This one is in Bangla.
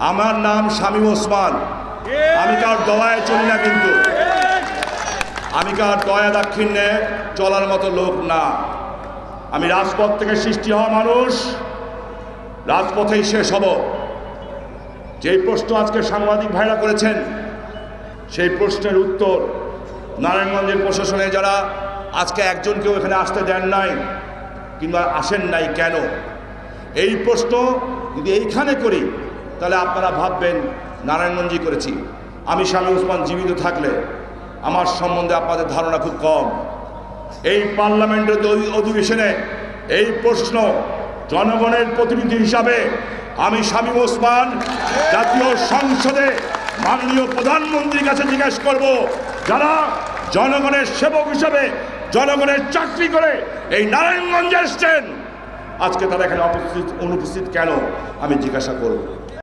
আমার নাম শামীম ওসমান। আমি কার দয়ায় চলি না, কিন্তু আমি কার দয়া দাক্ষিণ্যে চলার মতো লোক না। আমি রাজপথ থেকে সৃষ্টি হওয়া মানুষ, রাজপথেই শেষ হব। যেই প্রশ্ন আজকে সাংবাদিক ভাইরা করেছেন, সেই প্রশ্নের উত্তর নারায়ণগঞ্জের প্রশাসনে যারা আজকে একজনকেও এখানে আসতে দেন নাই কিংবা আসেন নাই কেন, এই প্রশ্ন যদি এইখানে করি তাহলে আপনারা ভাববেন নারায়ণগঞ্জই করেছি। আমি শামীম ওসমান জীবিত থাকলে আমার সম্বন্ধে আপনাদের ধারণা খুব কম। এই পার্লামেন্টের অধিবেশনে এই প্রশ্ন জনগণের প্রতিনিধি হিসাবে আমি শামীম ওসমান জাতীয় সংসদে মাননীয় প্রধানমন্ত্রীর কাছে জিজ্ঞেস করব, যারা জনগণের সেবক হিসাবে জনগণের চাকরি করে এই নারায়ণগঞ্জে এসছেন, আজকে তারা এখানে অনুপস্থিত কেন, আমি জিজ্ঞাসা করব।